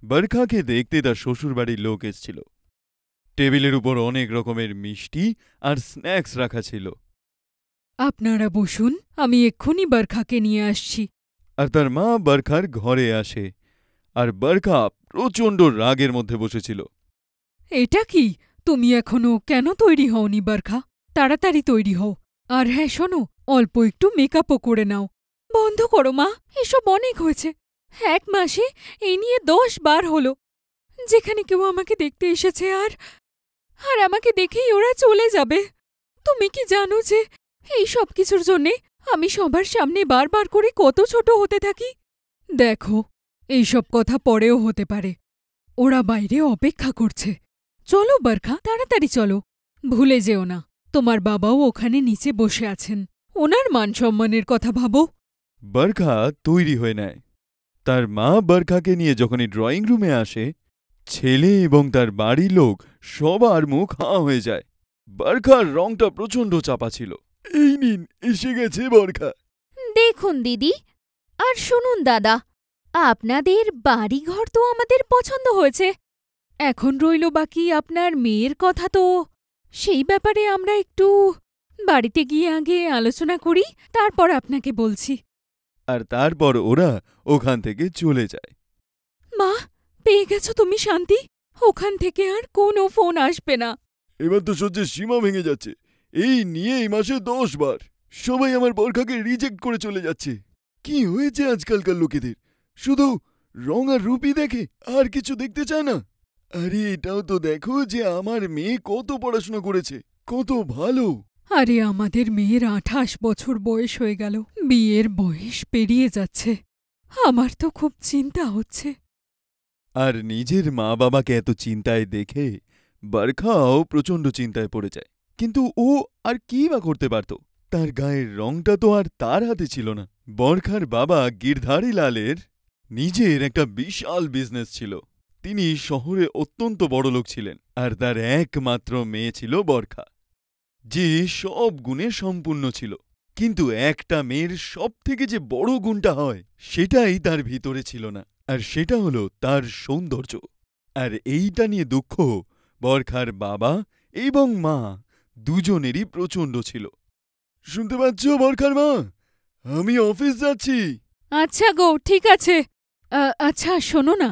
বরখাকে দেখতে তার শ্বশুরবাড়ির লোক এসেছিল। টেবিলের উপর অনেক রকমের মিষ্টি আর স্ন্যাক্স রাখা ছিল। আপনারা বসুন, আমি এক্ষুনি বরখাকে নিয়ে আসছি। আর তার মা বরখার ঘরে আসে, আর বরখা প্রচণ্ড রাগের মধ্যে বসেছিল। এটা কি? তুমি এখনো কেন তৈরি হওনি বরখা? তাড়াতাড়ি তৈরি হও। আর হ্যাঁ শোনো, অল্প একটু মেকআপও করে নাও। বন্ধ করো মা, এসব অনেক হয়েছে। 1 মাসে এই নিয়ে 10 বার হলো যেখানে কেউ আমাকে দেখতে এসেছে, আর আর আমাকে দেখেই ওরা চলে যাবে। তুমি কি জানো যে এই সব কিছুর জন্যে আমি সবার সামনে বারবার করে কত ছোট হতে থাকি? দেখো, এইসব কথা পরেও হতে পারে। ওরা বাইরে অপেক্ষা করছে। চলো বরখা, তাড়াতাড়ি চলো। ভুলে যেও না, তোমার বাবাও ওখানে নিচে বসে আছেন। ওনার মান সম্মানের কথা ভাবো। বরখা তৈরি হয়ে নেয়। তার মা বরখাকে নিয়ে যখনই ড্রয়িং রুমে আসে, ছেলে এবং তার বাড়ির লোক সবার মুখ হাঁ হয়ে যায়। বরখার রংটা প্রচণ্ড চাপা ছিল। এই নিন, এসে গেছে বরখা। দেখুন দিদি, আর শুনুন দাদা, আপনাদের বাড়িঘর তো আমাদের পছন্দ হয়েছে। এখন রইল বাকি আপনার মেয়ের কথা। তো সেই ব্যাপারে আমরা একটু বাড়িতে গিয়ে আগে আলোচনা করি, তারপর আপনাকে বলছি। আর তারপর ওরা ওখান থেকে চলে যায়। মা, পেয়ে গেছো তুমি শান্তি? ওখান থেকে আর কোনো ফোন আসবে না। এবার তো সহ্যের সীমা ভেঙে যাচ্ছে। এই নিয়ে এই মাসে 10 বার সবাই আমার বরখাকে রিজেক্ট করে চলে যাচ্ছে। কি হয়েছে আজকালকার লোকেদের? শুধু রং আর রূপই দেখে, আর কিছু দেখতে চায় না। আরে এটাও তো দেখো যে আমার মেয়ে কত পড়াশোনা করেছে, কত ভালো। আরে আমাদের মেয়ের 28 বছর বয়স হয়ে গেল, বিয়ের বয়স পেরিয়ে যাচ্ছে। আমার তো খুব চিন্তা হচ্ছে। আর নিজের মা বাবাকে এত চিন্তায় দেখে বরখাও প্রচণ্ড চিন্তায় পড়ে যায়। কিন্তু ও আর কি বা করতে পারত? তার গায়ের রংটা তো আর তার হাতে ছিল না। বরখার বাবা গিরধারী লালের নিজের একটা বিশাল বিজনেস ছিল। তিনি শহরে অত্যন্ত বড়লোক ছিলেন, আর তার একমাত্র মেয়ে ছিল বরখা, যে সব গুণে সম্পূর্ণ ছিল। কিন্তু একটা মেয়ের সবথেকে যে বড় গুণটা হয়, সেটাই তার ভিতরে ছিল না, আর সেটা হলো তার সৌন্দর্য। আর এইটা নিয়ে দুঃখ বরখার বাবা এবং মা দুজনেরই প্রচণ্ড ছিল। শুনতে পাচ্ছ বরখার মা? আমি অফিস যাচ্ছি। আচ্ছা গো, ঠিক আছে। আচ্ছা শোনো না,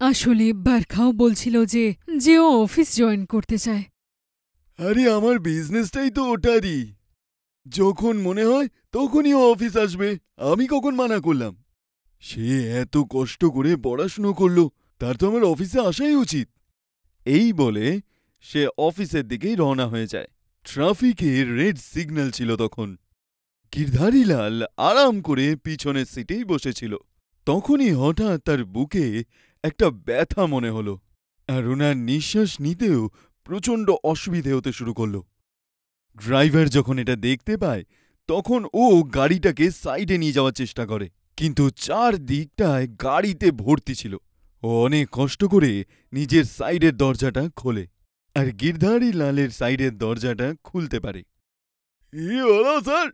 আসলে বরখাও বলছিল যে ও অফিস জয়েন করতে চায়। আরে আমার বিজনেসটাই তো ওটারই। যখন মনে হয় তখনই ও অফিস আসবে, আমি কখন মানা করলাম? সে এত কষ্ট করে পড়াশুনো করলো, তার তো আমার অফিসে আসাই উচিত। এই বলে সে অফিসের দিকেই রওনা হয়ে যায়। ট্রাফিকের রেড সিগন্যাল ছিল তখন। গিরধারীলাল আরাম করে পিছনের সিটেই বসেছিল। তখনই হঠাৎ তার বুকে একটা ব্যথা মনে হলো, আর ওনার নিঃশ্বাস নিতেও প্রচণ্ড অসুবিধে হতে শুরু করল। ড্রাইভার যখন এটা দেখতে পায়, তখন ও গাড়িটাকে সাইডে নিয়ে যাওয়ার চেষ্টা করে, কিন্তু চারদিকটায় গাড়িতে ভর্তি ছিল। ও অনেক কষ্ট করে নিজের সাইডের দরজাটা খোলে, আর গিরধারী লালের সাইডের দরজাটা খুলতে পারে। স্যার,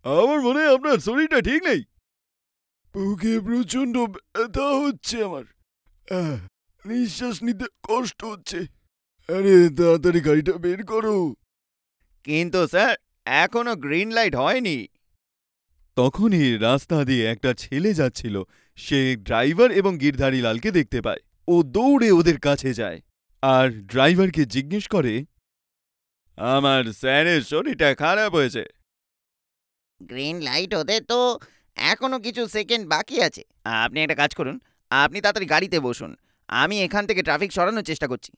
আমার মনে হয় আপনার শরীরটা ঠিক নেই। বুকে প্রচণ্ড ব্যথা হচ্ছে আমার, নিঃশ্বাস নিতে কষ্ট হচ্ছে। আরে তাড়াতাড়ি গাড়িটা বের করো। কিন্তু স্যার, এখনো গ্রিন লাইট হয়নি। তখনই রাস্তা দিয়ে একটা ছেলে যাচ্ছিল। সে ড্রাইভার এবং গিরধারী লালকে দেখতে পায়। ও দৌড়ে ওদের কাছে যায় আর ড্রাইভারকে জিজ্ঞেস করে, আমার স্যারের শরীরটা খারাপ হয়েছে। গ্রিন লাইট হতে তো এখনো কিছু সেকেন্ড বাকি আছে। আপনি একটা কাজ করুন, আপনি তাড়াতাড়ি গাড়িতে বসুন, আমি এখান থেকে ট্রাফিক সরানোর চেষ্টা করছি।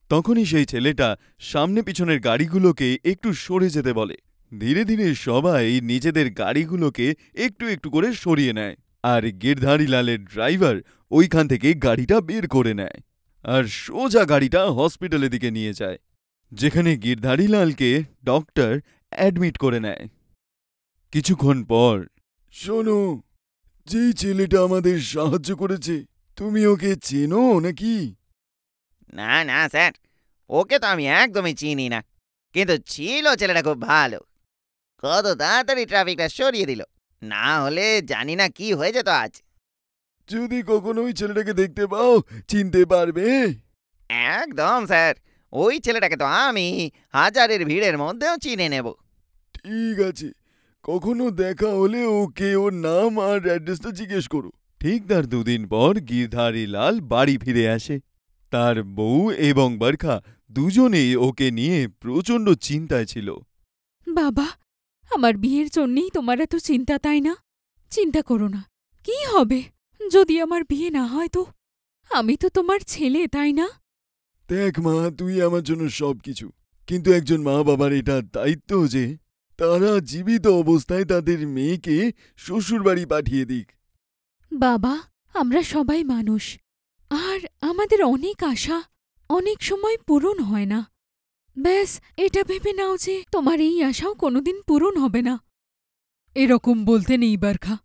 তখনই সেই ছেলেটা সামনে পিছনের গাড়িগুলোকে একটু সরে যেতে বলে। ধীরে ধীরে সবাই নিজেদের গাড়িগুলোকে একটু একটু করে সরিয়ে নেয়, আর গিরধারী লালের ড্রাইভার ওইখান থেকে গাড়িটা বের করে নেয় আর সোজা গাড়িটা হসপিটালের দিকে নিয়ে যায়, যেখানে গিরধারী লালকে ডক্টর অ্যাডমিট করে নেয়। কিছুক্ষণ পর, শোনো, যেই ছেলেটা আমাদের সাহায্য করেছে, তুমি ওকে চেনো নাকি? না না স্যার, ওকে তো আমি একদমই চিনি না, কিন্তু ছিল ছেলেটা খুব ভালো। কত তাড়াতাড়ি ট্রাফিকটা সরিয়ে দিল, না হলে জানি না কি হয়ে যেত আজ। যদি কখনো ওই ছেলেটাকে দেখতে পাও, চিনতে পারবে? একদম স্যার, ওই ছেলেটাকে তো আমি হাজারের ভিড়ের মধ্যেও চিনে নেব। ঠিক আছে, কখনো দেখা হলে ওকে ওর নাম আর অ্যাড্রেসটা জিজ্ঞেস করো। ঠিক তার 2 দিন পর গিরধারী লাল বাড়ি ফিরে আসে। তার বউ এবং বরখা দুজনেই ওকে নিয়ে প্রচণ্ড চিন্তায় ছিল। বাবা, আমার বিয়ের জন্যেই তোমার এত চিন্তা, তাই না? চিন্তা করো না। কি হবে যদি আমার বিয়ে না হয়? তো আমি তো তোমার ছেলে, তাই না? দেখ মা, তুই আমার জন্য সবকিছু, কিন্তু একজন মা বাবার এটা দায়িত্ব যে তারা জীবিত অবস্থায় তাদের মেয়েকে শ্বশুরবাড়ি পাঠিয়ে দিক। বাবা, আমরা সবাই মানুষ, আর আমাদের অনেক আশা অনেক সময় পূরণ হয় না। ব্যাস, এটা ভেবে নাও যে তোমার এই আশাও কোনোদিন পূরণ হবে না। এরকম বলতে নেই বরখা,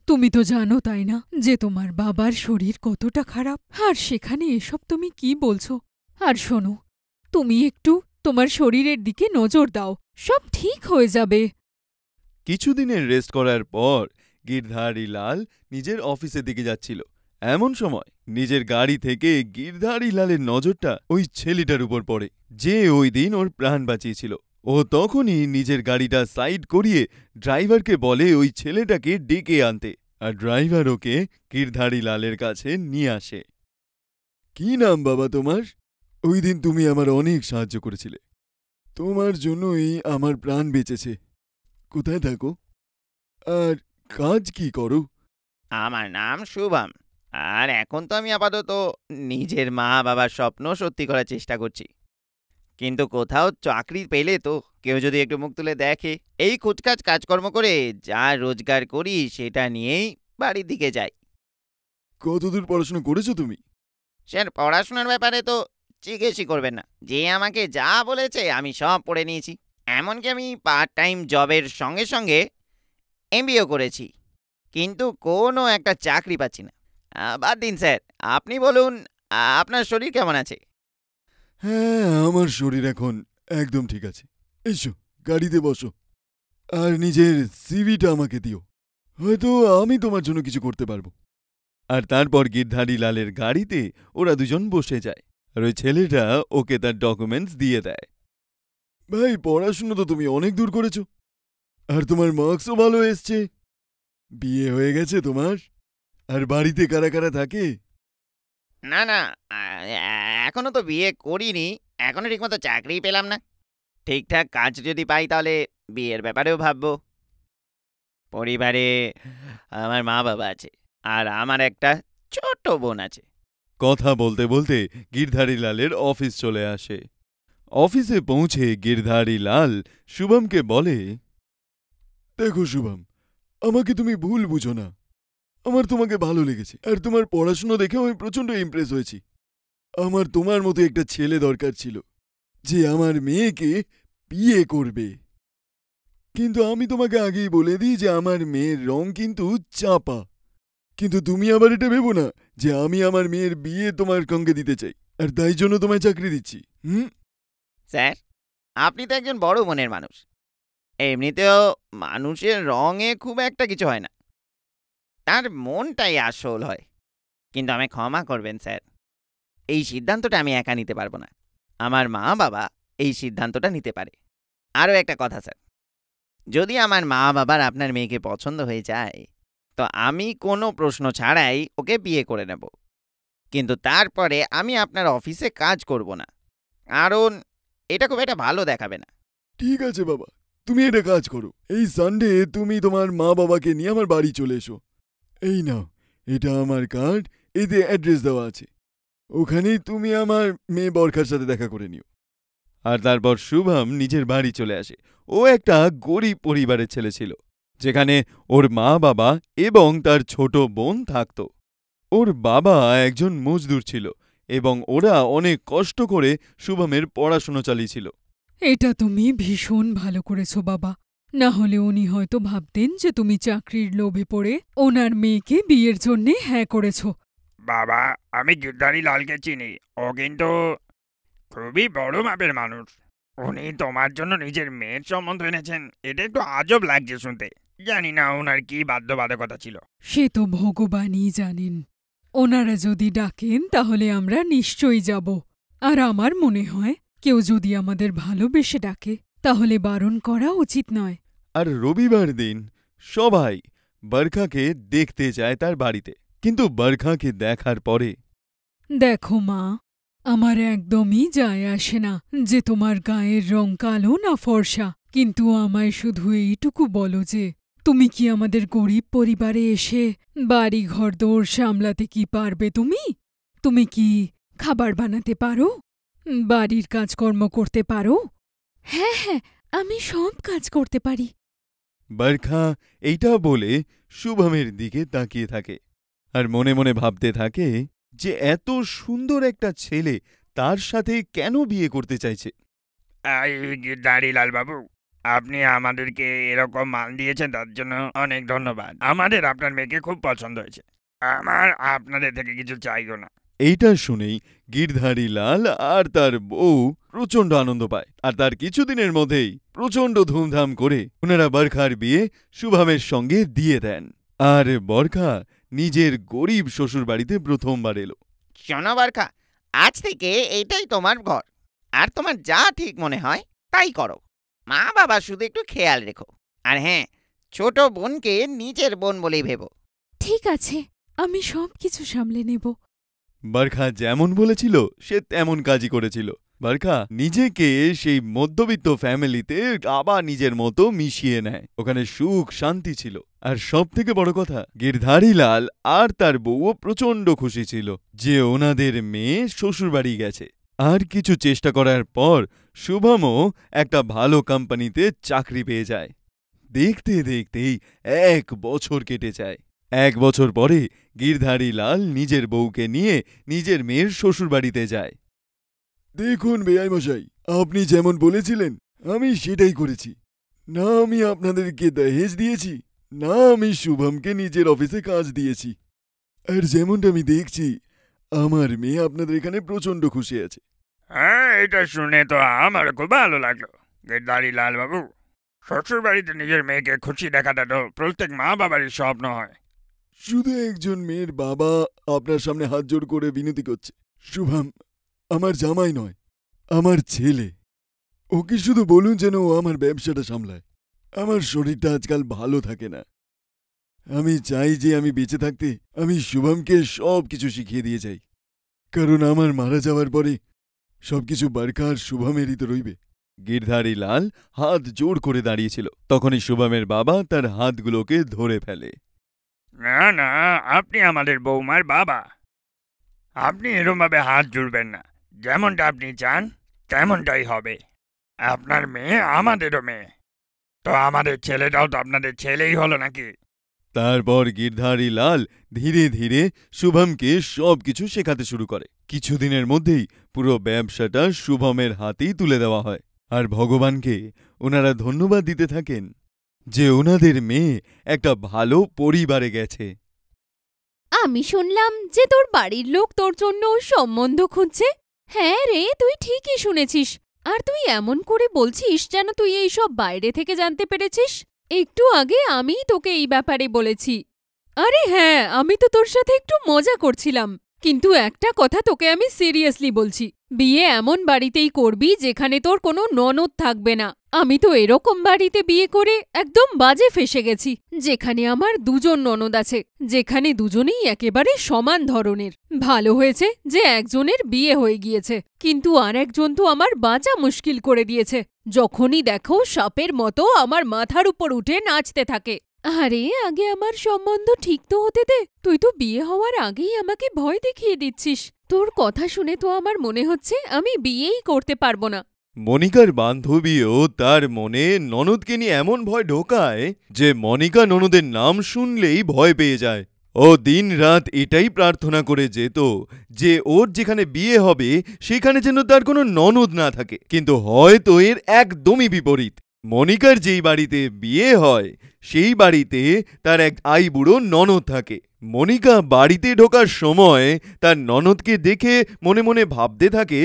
তুমি তো জানো তাই না যে তোমার বাবার শরীর কতটা খারাপ, আর সেখানে এসব তুমি কি বলছো? আর শোনো, তুমি একটু তোমার শরীরের দিকে নজর দাও, সব ঠিক হয়ে যাবে। কিছুদিনের রেস্ট করার পর গিরধারী লাল নিজের অফিসের দিকে যাচ্ছিল। এমন সময় নিজের গাড়ি থেকে গিরধারী লালের নজরটা ওই ছেলেটার উপর পড়ে, যে ওই দিন ওর প্রাণ বাঁচিয়েছিল। ও তখনই নিজের গাড়িটা সাইড করিয়ে ড্রাইভারকে বলে ওই ছেলেটাকে ডেকে আনতে, আর ড্রাইভার ওকে গিরধারী লালের কাছে নিয়ে আসে। কি নাম বাবা তোমার? ওই দিন তুমি আমার অনেক সাহায্য করেছিলে, তোমার জন্যই আমার প্রাণ বেঁচেছে। কোথায় থাকো আর কাজ কি করো? আমার নাম শুভম, আর এখন তো আমি আপাতত নিজের মা বাবার স্বপ্ন সত্যি করার চেষ্টা করছি। কিন্তু কোথাও চাকরি পেলে তো কেউ যদি একটু মুখ তুলে দেখে, এই কুচকাচ কাজকর্ম করে যা রোজগার করি সেটা নিয়েই বাড়ির দিকে যাই। কতদূর পড়াশোনা করেছো তুমি? স্যার, পড়াশোনার ব্যাপারে তো জিজ্ঞেসই করবেন না। যে আমাকে যা বলেছে আমি সব পড়ে নিয়েছি। এমনকি আমি পার্ট টাইম জবের সঙ্গে সঙ্গে এমবিও করেছি, কিন্তু কোনো একটা চাকরি পাচ্ছি না। বাদ দিন স্যার, আপনি বলুন, আপনার শরীর কেমন আছে? হ্যাঁ, আমার শরীর এখন একদম ঠিক আছে। এসো, গাড়িতে বসো আর নিজের সিভিটা আমাকে দিও, হয়তো আমি তোমার জন্য কিছু করতে পারবো। আর তারপর গিরধারী লালের গাড়িতে ওরা দুজন বসে যায়, আর ওই ছেলেটা ওকে তার ডকুমেন্টস দিয়ে দেয়। ভাই, পড়াশুনো তো তুমি অনেক দূর করেছো, আর তোমার মার্কসও ভালো এসছে। বিয়ে হয়ে গেছে তোমার? আর বাড়িতে কারা কারা থাকে? না না, এখনো তো বিয়ে করিনি, এখনো ঠিকমতো চাকরিই পেলাম না। ঠিকঠাক কাজ যদি পাই তাহলে বিয়ের ব্যাপারেও ভাববো। পরিবারে আমার মা বাবা আছে, আর আমার একটা ছোট বোন আছে। কথা বলতে বলতে গিরধারী লালের অফিস চলে আসে। অফিসে পৌঁছে গিরধারী লাল শুভমকে বলে, দেখো শুভম, আমাকে তুমি ভুল বুঝো না, আমার তোমাকে ভালো লেগেছে, আর তোমার পড়াশুনো দেখেও আমি প্রচণ্ড ইমপ্রেস হয়েছি। আমার তোমার মতো একটা ছেলে দরকার ছিল, যে আমার মেয়েকে বিয়ে করবে। কিন্তু আমি তোমাকে আগেই বলে দিই যে আমার মেয়ের রং কিন্তু চাপা। কিন্তু তুমি আবার এটা ভেবো না যে আমি আমার মেয়ের বিয়ে তোমার সঙ্গে দিতে চাই, আর তাই জন্য তোমায় চাকরি দিচ্ছি। স্যার, আপনি তো একজন বড় মনের মানুষ। এমনিতেও মানুষের রঙে খুব একটা কিছু হয় না, তার মনটাই আসল হয়। কিন্তু আমায় ক্ষমা করবেন স্যার, এই সিদ্ধান্তটা আমি একা নিতে পারবো না। আমার মা বাবা এই সিদ্ধান্তটা নিতে পারে। আরও একটা কথা স্যার, যদি আমার মা বাবার আপনার মেয়েকে পছন্দ হয়ে যায়, তো আমি কোনো প্রশ্ন ছাড়াই ওকে বিয়ে করে নেব। কিন্তু তারপরে আমি আপনার অফিসে কাজ করব না, কারণ এটা খুব একটা ভালো দেখাবে না। ঠিক আছে বাবা, তুমি একটা কাজ করো, এই সানডে তুমি তোমার মা বাবাকে নিয়ে আমার বাড়ি চলে এসো। এই নাও, এটা আমার কার্ড, এতে অ্যাড্রেস দেওয়া আছে। ওখানেই তুমি আমার মেয়ে বরখার সাথে দেখা করে নিও। আর তারপর শুভম নিজের বাড়ি চলে আসে। ও একটা গরিব পরিবারের ছেলে ছিল, যেখানে ওর মা বাবা এবং তার ছোট বোন থাকত। ওর বাবা একজন মজদুর ছিল, এবং ওরা অনেক কষ্ট করে শুভমের পড়াশুনো চালিয়েছিল। এটা তুমি ভীষণ ভালো করেছো বাবা, না হলে উনি হয়তো ভাবতেন যে তুমি চাকরির লোভে পড়ে ওনার মেয়েকে বিয়ের জন্যে হ্যাঁ করেছ। বাবা, আমি গিরধারী লালকে চিনি। ও কিন্তু খুবই বড় মাপের মানুষ। উনি তোমার জন্য নিজের মেয়ের সম্বন্ধ এনেছেন, এটা একটু আজব লাগছে শুনতে। জানি না ওনার কি বাধ্যবাধকতা ছিল। সে তো ভগবানই জানেন। ওনারা যদি ডাকেন তাহলে আমরা নিশ্চয়ই যাব। আর আমার মনে হয় কেউ যদি আমাদের ভালোবেসে ডাকে তাহলে বারণ করা উচিত নয়। আর রবিবার দিন সবাই বরখাকে দেখতে যায় তার বাড়িতে। কিন্তু বরখাকে দেখার পরে, দেখো মা, আমার একদমই যায় আসে না যে তোমার গায়ের রং কালো না ফর্সা, কিন্তু আমায় শুধু এইটুকু বলো যে তুমি কি আমাদের গরিব পরিবারে এসে বাড়ি ঘর দৌড় সামলাতে কি পারবে? তুমি কি খাবার বানাতে পারো? বাড়ির কাজকর্ম করতে পারো? হ্যাঁ হ্যাঁ, আমি সব কাজ করতে পারি। বরখা এইটা বলে শুভমের দিকে তাকিয়ে থাকে আর মনে মনে ভাবতে থাকে যে এত সুন্দর একটা ছেলে তার সাথে কেন বিয়ে করতে চাইছে। এই গিরধারীলাল বাবু, আপনি আমাদেরকে এরকম মান দিয়েছেন তার জন্য অনেক ধন্যবাদ। আমাদের আপনার মেয়েকে খুব পছন্দ হয়েছে। আমার আপনাদের থেকে কিছু চাইও না। এইটা শুনেই গিরধারী লাল আর তার বউ প্রচণ্ড আনন্দ পায় আর তার কিছুদিনের মধ্যেই প্রচণ্ড ধুমধাম করে ওনারা বরখার বিয়ে শুভমের সঙ্গে দিয়ে দেন। আর বরখা নিজের গরিব শ্বশুরবাড়িতে প্রথমবার এলো। শোনো বরখা, আজ থেকে এইটাই তোমার ঘর, আর তোমার যা ঠিক মনে হয় তাই করো। মা বাবা শুধু একটু খেয়াল রেখো। আর হ্যাঁ, ছোট বোনকে নিজের বোন বলেই ভেবো। ঠিক আছে, আমি সব কিছু সামলে নেব। বরখা যেমন বলেছিল সে তেমন কাজই করেছিল। বরখা নিজেকে সেই মধ্যবিত্ত ফ্যামিলিতে আবার নিজের মতো মিশিয়ে নেয়। ওখানে সুখ শান্তি ছিল। আর সবথেকে বড় কথা, গিরধারী লাল আর তার বউও প্রচণ্ড খুশি ছিল যে ওনাদের মেয়ে শ্বশুরবাড়ি গেছে। আর কিছু চেষ্টা করার পর শুভমও একটা ভালো কোম্পানিতে চাকরি পেয়ে যায়। দেখতে দেখতেই 1 বছর কেটে যায়। 1 বছর পরে গিরধারী লাল নিজের বউকে নিয়ে নিজের মেয়ের শ্বশুরবাড়িতে যায়। দেখুন বেয়াই মশাই, আপনি যেমন বলেছিলেন আমি সেটাই করেছি। না আমি আপনাদেরকে দহেজ দিয়েছি, না আমি শুভমকে নিজের অফিসে কাজ দিয়েছি। আর যেমনটা আমি দেখছি আমার মেয়ে আপনাদের এখানে প্রচণ্ড খুশি আছে। হ্যাঁ, এটা শুনে তো আমার খুব ভালো লাগলো গিরধারীলাল বাবু। শ্বশুর বাড়িতে নিজের মেয়েকে খুশি দেখাটা তো প্রত্যেক মা বাবারই স্বপ্ন হয়। শুধু একজন মেয়ের বাবা আপনার সামনে হাত জোড় করে বিনতি করছে। শুভম আমার জামাই নয়, আমার ছেলে। ওকে শুধু বলুন যেন ও আমার ব্যবসাটা সামলায়। আমার শরীরটা আজকাল ভালো থাকে না। আমি চাই যে আমি বেঁচে থাকতে আমি শুভমকে সব কিছু শিখিয়ে দিয়ে যাই, কারণ আমার মারা যাওয়ার পরে সবকিছু বরখা আর শুভমেরই তো রইবে। গিরধারী লাল হাত জোড় করে দাঁড়িয়েছিল। তখনই শুভমের বাবা তার হাতগুলোকে ধরে ফেলে। না না, আপনি আমাদের বৌমার বাবা। আপনি এরমভাবে হাত জুড়বেন না। যেমনটা আপনি চান তেমনটাই হবে। আপনার মেয়ে আমাদেরও মেয়ে, তো আমাদের ছেলেটাও তো আপনাদের ছেলেই হলো নাকি? তারপর গিরধারী লাল ধীরে ধীরে শুভমকে সবকিছু শেখাতে শুরু করে। কিছুদিনের মধ্যেই পুরো ব্যবসাটা শুভমের হাতেই তুলে দেওয়া হয়। আর ভগবানকে ওনারা ধন্যবাদ দিতে থাকেন যে ওনাদের মেয়ে একটা ভালো পরিবারে গেছে। আমি শুনলাম যে তোর বাড়ির লোক তোর জন্য সম্বন্ধ খুঁজছে। হ্যাঁ রে, তুই ঠিকই শুনেছিস। আর তুই এমন করে বলছিস যেন তুই এইসব বাইরে থেকে জানতে পেরেছিস। একটু আগে আমিই তোকে এই ব্যাপারে বলেছি। আরে হ্যাঁ, আমি তো তোর সাথে একটু মজা করছিলাম, কিন্তু একটা কথা তোকে আমি সিরিয়াসলি বলছি, বিয়ে এমন বাড়িতেই করবি যেখানে তোর কোনো ননদ থাকবে না। আমি তো এরকম বাড়িতে বিয়ে করে একদম বাজে ফেসে গেছি, যেখানে আমার 2জন ননদ আছে, যেখানে দুজনেই একেবারে সমান ধরনের। ভালো হয়েছে যে একজনের বিয়ে হয়ে গিয়েছে, কিন্তু আর একজন তো আমার বাঁচা মুশকিল করে দিয়েছে। যখনই দেখো সাপের মতো আমার মাথার উপর উঠে নাচতে থাকে। আরে আগে আমার সম্বন্ধ ঠিক তো হতে দে। তুই তো বিয়ে হওয়ার আগেই আমাকে ভয় দেখিয়ে দিচ্ছিস। তোর কথা শুনে তো আমার মনে হচ্ছে আমি বিয়েই করতে পারবো না। মনিকার বান্ধবীও তার মনে ননদকে নিয়ে এমন ভয় ঢোকায় যে মনিকা ননদের নাম শুনলেই ভয় পেয়ে যায়। ও দিন রাত এটাই প্রার্থনা করে যেত যে ওর যেখানে বিয়ে হবে সেখানে যেন তার কোনো ননদ না থাকে। কিন্তু হয়তো এর একদমই বিপরীত। মনিকার যেই বাড়িতে বিয়ে হয় সেই বাড়িতে তার এক আইবুড়ো ননদ থাকে। মনিকা বাড়িতে ঢোকার সময় তার ননদকে দেখে মনে মনে ভাবতে থাকে,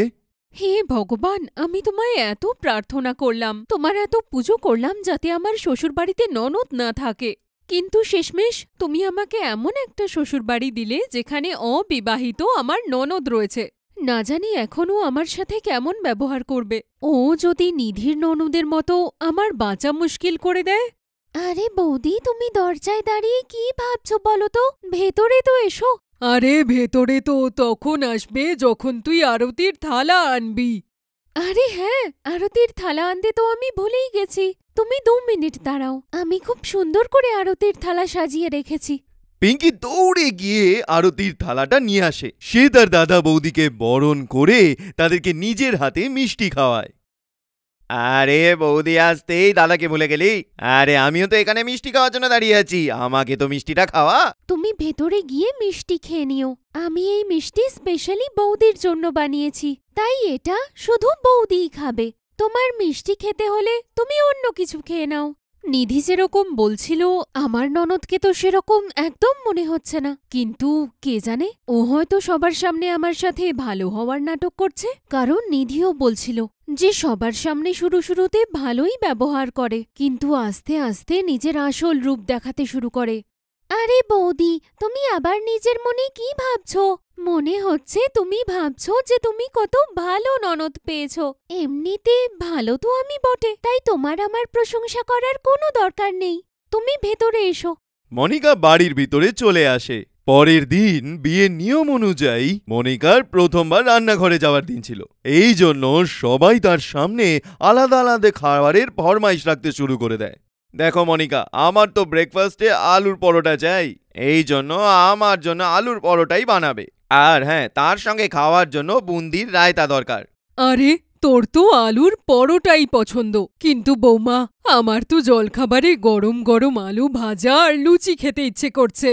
হে ভগবান, আমি তোমায় এত প্রার্থনা করলাম, তোমার এত পুজো করলাম যাতে আমার শ্বশুরবাড়িতে ননদ না থাকে, কিন্তু শেষমেশ তুমি আমাকে এমন একটা শ্বশুরবাড়ি দিলে যেখানে অবিবাহিত আমার ননদ রয়েছে। না জানি এখনও আমার সাথে কেমন ব্যবহার করবে। ও যদি নিধির ননদের মতো আমার বাঁচা মুশকিল করে দেয়। আরে বৌদি, তুমি দরজায় দাঁড়িয়ে কি ভাবছো বলো তো? ভেতরে তো এসো। আরে ভেতরে তো তখন আসবে যখন তুই আরতির থালা আনবি। আরে হ্যাঁ, আরতির থালা আনতে তো আমি ভুলেই গেছি। তুমি 2 মিনিট দাঁড়াও, আমি খুব সুন্দর করে আরতির থালা সাজিয়ে রেখেছি। পিঙ্কি দৌড়ে গিয়ে আরতির থালাটা নিয়ে আসে। সে তার দাদা বৌদিকে বরণ করে তাদেরকে নিজের হাতে মিষ্টি খাওয়ায়। আরে বৌদি, আসতেই দাদাকে ভুলে গেলি? আরে আমিও তো এখানে মিষ্টি খাওয়ার জন্য দাঁড়িয়ে আছি, আমাকে তো মিষ্টিটা খাওয়া। তুমি ভেতরে গিয়ে মিষ্টি খেয়ে নিও। আমি এই মিষ্টি স্পেশালি বৌদির জন্য বানিয়েছি, তাই এটা শুধু বৌদিই খাবে। তোমার মিষ্টি খেতে হলে তুমি অন্য কিছু খেয়ে নাও। নিধি যেরকম বলছিল, আমার ননদকে তো সেরকম একদম মনে হচ্ছে না, কিন্তু কে জানে, ও হয়তো সবার সামনে আমার সাথে ভালো হওয়ার নাটক করছে। কারণ নিধিও বলছিল যে সবার সামনে শুরুতে ভালোই ব্যবহার করে, কিন্তু আস্তে আস্তে নিজের আসল রূপ দেখাতে শুরু করে। আরে বৌদি, তুমি আবার নিজের মনে কি ভাবছো? মনে হচ্ছে তুমি ভাবছো যে তুমি কত ভালো ননদ পেয়েছো। এমনিতে ভালো তো আমি বটে, তাই তোমার আমার প্রশংসা করার কোনো দরকার নেই। তুমি ভেতরে এসো। মনিকা বাড়ির ভিতরে চলে আসে। পরের দিন বিয়ের নিয়ম অনুযায়ী মনিকার প্রথমবার রান্নাঘরে যাওয়ার দিন ছিল। এই জন্য সবাই তার সামনে আলাদা আলাদা খাবারের ফরমাইশ রাখতে শুরু করে দেয়। দেখো মনিকা, আমার তো ব্রেকফাস্টে আলুর পরোটা চাই, এই জন্য আমার জন্য আলুর পরোটাই বানাবে। আর হ্যাঁ, তার সঙ্গে খাওয়ার জন্য বুন্দির রায়তা দরকার। আরে তোর তো আলুর পরোটাই পছন্দ, কিন্তু বৌমা, আমার তো জলখাবারে গরম গরম আলু ভাজা আর লুচি খেতে ইচ্ছে করছে।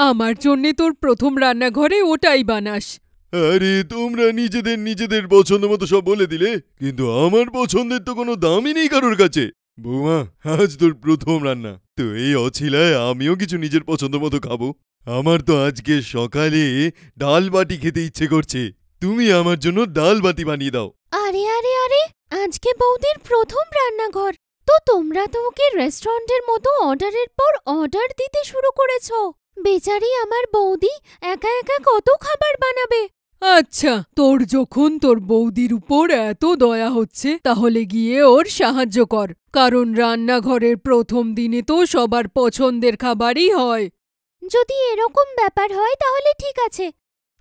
আমার জন্যে তোর প্রথম রান্নাঘরে ওটাই বানাস। আরে তোমরা নিজেদের পছন্দ মতো সব বলে দিলে, কিন্তু আমার পছন্দের তো কোনো দামই নেই কারোর কাছে। বৌমা, আজ তোর প্রথম রান্না, তো এই অছিলায় আমিও কিছু নিজের পছন্দ মতো খাবো। আমার তো আজকে সকালে ডাল বাটি খেতে ইচ্ছে করছে, তুমি আমার জন্য ডাল বাটি বানিয়ে দাও। আরে আরে আরে, আজকে বৌদির প্রথম রান্নাঘর, তো তোমরা তো ওকে রেস্টুরেন্টের মতো অর্ডারের পর অর্ডার দিতে শুরু করেছো। বেচারি আমার বৌদি একা একা কত খাবার বানাবে। আচ্ছা, তোর যখন তোর বৌদির উপর এত দয়া হচ্ছে, তাহলে গিয়ে ওর সাহায্য কর, কারণ রান্নাঘরের প্রথম দিনে তো সবার পছন্দের খাবারই হয়। যদি এরকম ব্যাপার হয় তাহলে ঠিক আছে।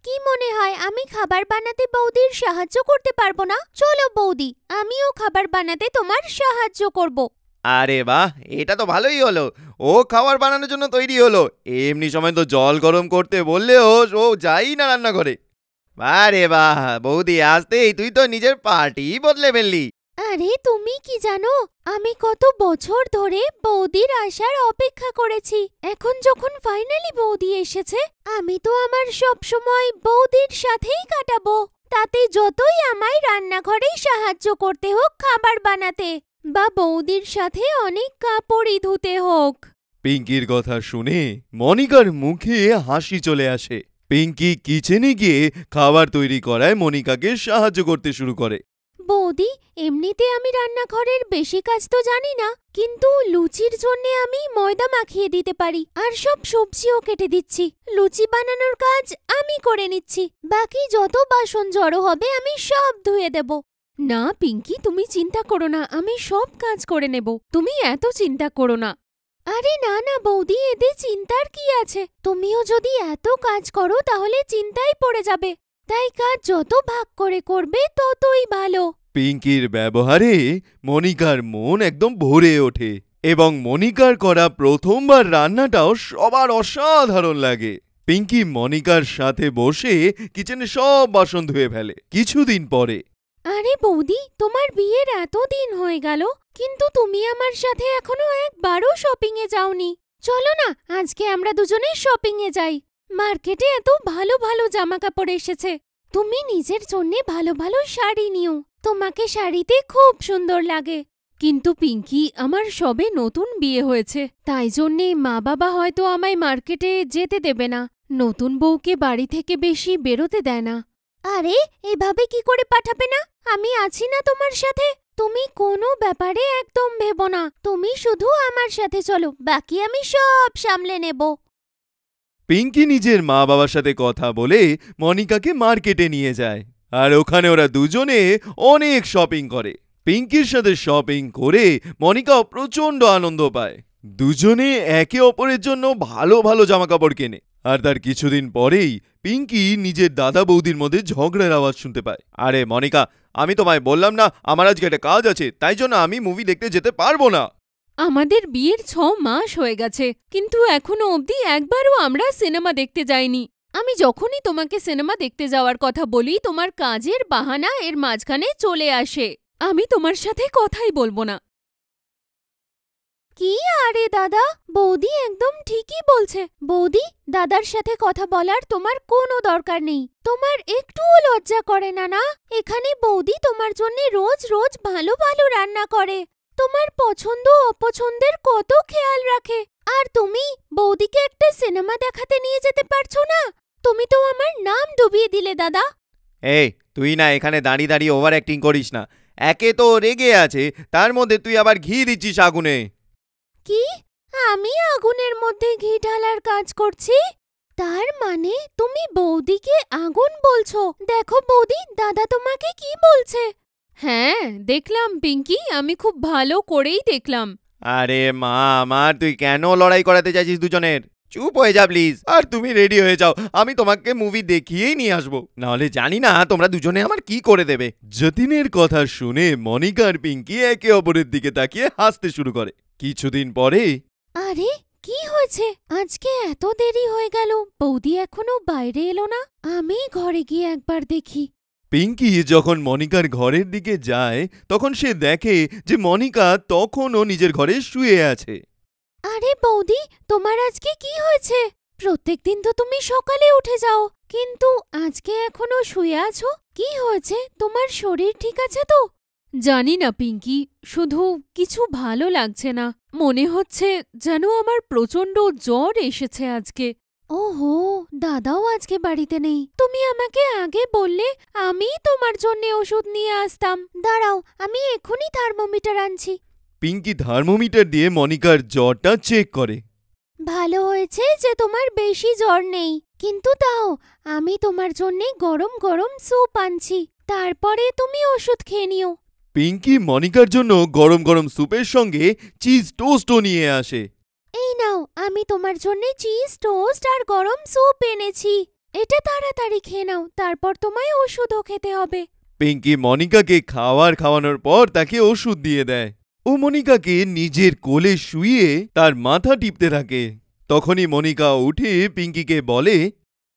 কি মনে হয় আমি খাবার বানাতে বৌদির সাহায্য করতে পারবো না? চলো বৌদি, আমিও খাবার বানাতে তোমার সাহায্য করব। আরে বাহ, এটা তো ভালোই হলো। ও খাবার বানানোর জন্য তৈরি হলো। এমনি সময় তো জল গরম করতে বললেও ও যাই না রান্না করে। আরে বাহ বৌদি, আসতেই তুই তো নিজের পার্টি বদলে ফেললি। আরে তুমি কি জানো, আমি কত বছর ধরে বৌদির আসার অপেক্ষা করেছি। এখন যখন ফাইনালি বৌদি এসেছে, আমি তো আমার সব সময় বৌদির সাথেই কাটাবো। তাতে যতই আমায় রান্নাঘরে সাহায্য করতে হোক খাবার বানাতে, বা বৌদির সাথে অনেক কাপড়ই ধুতে হোক। পিঙ্কির কথা শুনে মনিকার মুখে হাসি চলে আসে। পিঙ্কি কিচেনে গিয়ে খাবার তৈরি করায় মনিকাকে সাহায্য করতে শুরু করে। বৌদি, এমনিতে আমি রান্নাঘরের বেশি কাজ তো জানি না, কিন্তু লুচির জন্য আমি ময়দা মাখিয়ে দিতে পারি, আর সব সবজিও কেটে দিচ্ছি। লুচি বানানোর কাজ আমি করে নিচ্ছি, বাকি যত বাসন জড়ো হবে আমি সব ধুয়ে দেব। না পিঙ্কি, তুমি চিন্তা করো না, আমি সব কাজ করে নেব, তুমি এত চিন্তা করো না। আরে না না বৌদি, এতে চিন্তার কি আছে? তুমিও যদি এত কাজ করো তাহলে চিন্তায় পড়ে যাবে, তাই কাজ যত ভাগ করে করবে ততই ভালো। পিঙ্কির ব্যবহারে মনিকার মন একদম ভরে ওঠে এবং মনিকার করা প্রথমবার রান্নাটাও সবার অসাধারণ লাগে। পিঙ্কি মনিকার সাথে বসে কিচেনে সব বাসন ধুয়ে ফেলে। কিছুদিন পরে, আরে বৌদি, তোমার বিয়ের এত দিন হয়ে গেল, কিন্তু তুমি আমার সাথে এখনো একবারও শপিং এ যাওনি। চলো না, আজকে আমরা দুজনে শপিং এ যাই। মার্কেটে এত ভালো ভালো জামা কাপড় এসেছে, তুমি নিজের জন্যে ভালো ভালো শাড়ি নিও, তোমাকে শাড়িতে খুব সুন্দর লাগে। কিন্তু পিঙ্কি, আমার সবে নতুন বিয়ে হয়েছে, তাই জন্যে মা বাবা হয়তো আমায় মার্কেটে যেতে দেবে না। নতুন বউকে বাড়ি থেকে বেশি বেরোতে দেয় না। আরে এভাবে কি করে পাঠাবে না? আমি আছি না তোমার সাথে। তুমি কোনো ব্যাপারে একদম ভেবো না, তুমি শুধু আমার সাথে চলো, বাকি আমি সব সামলে নেব। পিঙ্কি নিজের মা বাবার সাথে কথা বলে মনিকাকে মার্কেটে নিয়ে যায়, আর ওখানে ওরা দুজনে অনেক শপিং করে। পিঙ্কির সাথে শপিং করে মনিকা প্রচণ্ড আনন্দ পায়। দুজনে একে অপরের জন্য ভালো ভালো জামাকাপড় কেনে। আর তার কিছুদিন পরেই পিঙ্কি নিজের দাদা বৌদির মধ্যে ঝগড়ার আওয়াজ শুনতে পায়। আরে মনিকা, আমি তোমায় বললাম না আমার আজকে একটা কাজ আছে, তাই জন্য আমি মুভি দেখতে যেতে পারবো না। আমাদের বিয়ের 6 মাস হয়ে গেছে, কিন্তু এখনো অবধি একবারও আমরা সিনেমা দেখতে যাইনি। আমি যখনই তোমাকে সিনেমা দেখতে যাওয়ার কথা বলি, তোমার কাজের বাহানা এর মাঝখানে চলে আসে। আমি তোমার সাথে কথাই বলবো না। কি আরে দাদা, বৌদি একদম ঠিকই বলছে। বৌদি, দাদার সাথে কথা বলার তোমার কোনো দরকার নেই। তোমার একটুও লজ্জা করে না? না, এখানে বৌদি তোমার জন্য রোজ রোজ ভালো ভালো রান্না করে, তোমার পছন্দ অপছন্দের কত খেয়াল রাখে। আর তুমি বৌদিকে একটা সিনেমা দেখাতে নিয়ে যেতে পারছো না? তুমি তো আমার নাম ডুবিয়ে দিলে দাদা। এই তুই না এখানে দাঁড়িয়ে দাঁড়িয়ে ওভার অ্যাক্টিং করিস না। একে তো রেগে আছে, তার মধ্যে তুই আবার ঘি দিচ্ছিস আগুনে। কি? আমি আগুনের মধ্যে ঘি ঢালার কাজ করছি? তার মানে তুমি বৌদিকে আগুন বলছো? দেখো বৌদি, দাদা তোমাকে কি বলছে। হ্যাঁ দেখলাম পিঙ্কি, আমি খুব ভালো করেই দেখলাম। আরে মা আমার, তুই কেন লড়াই করাতে চাইছিস দুজনের? চুপ হয়ে যা প্লিজ, আর তুমি রেডি হয়ে যাও, আমি তোমাকে মুভি দেখিয়েই নিয়ে আসবো, নাহলে জানি না তোমরা দুজনে আমার কি করে দেবে। যতীনের কথা শুনে মনিকা আর পিঙ্কি একে অপরের দিকে তাকিয়ে হাসতে শুরু করে। কিছুদিন পরে আরে কি হয়েছে? আজকে এত দেরি হয়ে গেল, বৌদি এখনো বাইরে এলো না। আমি ঘরে গিয়ে একবার দেখি। পিঙ্কি যখন মনিকার ঘরের দিকে যায় তখন সে দেখে যে মনিকা তখনও নিজের ঘরে শুয়ে আছে। আরে বৌদি, তোমার আজকে কি হয়েছে? প্রত্যেকদিন তো তুমি সকালে উঠে যাও, কিন্তু আজকে এখনো শুয়ে আছো। কি হয়েছে? তোমার শরীর ঠিক আছে তো? জানি না পিঙ্কি, শুধু কিছু ভালো লাগছে না। মনে হচ্ছে যেন আমার প্রচণ্ড জ্বর এসেছে আজকে। ওহো, দাদাও আজকে বাড়িতে নেই। তুমি আমাকে আগে বললে আমি তোমার জন্য ওষুধ নিয়ে আসতাম। দাঁড়াও, আমি এখনই থার্মোমিটার আনছি। পিঙ্কি থার্মোমিটার দিয়ে মনিকার জ্বরটা চেক করে। ভালো হয়েছে যে তোমার বেশি জ্বর নেই, কিন্তু তাও আমি তোমার জন্যে গরম গরম স্যুপ আনছি, তারপরে তুমি ওষুধ খেয়ে নিও। পিঙ্কি মনিকার জন্য গরম গরম স্যুপের সঙ্গে চিজ টোস্টও নিয়ে আসে। এই নাও, আমি তোমার জন্যে চিজ টোস্ট আর গরম স্যুপ এনেছি। এটা তাড়াতাড়ি খেয়ে নাও, তারপর তোমায় ওষুধও খেতে হবে। পিঙ্কি মনিকাকে খাওয়ানোর পর তাকে ওষুধ দিয়ে দেয়। ও মনিকাকে নিজের কোলে শুইয়ে তার মাথা টিপতে থাকে। তখনই মনিকা উঠে পিঙ্কিকে বলে,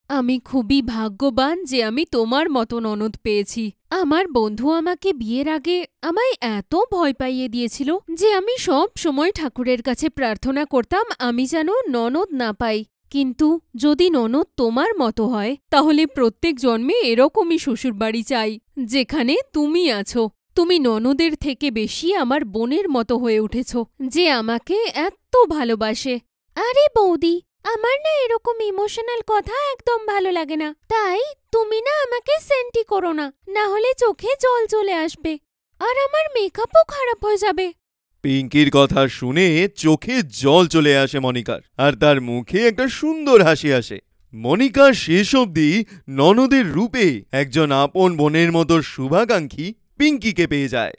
আমি খুবই ভাগ্যবান যে আমি তোমার মতো ননদ পেয়েছি। আমার বন্ধু আমাকে বিয়ের আগে আমায় এত ভয় পাইয়ে দিয়েছিল যে আমি সব সময় ঠাকুরের কাছে প্রার্থনা করতাম আমি যেন ননদ না পাই। কিন্তু যদি ননদ তোমার মতো হয় তাহলে প্রত্যেক জন্মে এরকমই শ্বশুরবাড়ি চাই যেখানে তুমি আছো। তুমি ননদের থেকে বেশি আমার বোনের মতো হয়ে উঠেছ, যে আমাকে এত ভালোবাসে। আরে বৌদি, আমার না এরকম ইমোশনাল কথা একদম ভালো লাগে না। তাই তুমি না আমাকে সেন্টি করো না, না হলে চোখে জল চলে আসবে আর আমার মেকআপও খারাপ হয়ে যাবে। পিঙ্কির কথা শুনে চোখে জল চলে আসে মনিকার, আর তার মুখে একটা সুন্দর হাসি আসে। মনিকা শেষ অবধি ননদের রূপে একজন আপন বোনের মতো শুভাকাঙ্ক্ষী পিঙ্কিকে পেয়ে যায়।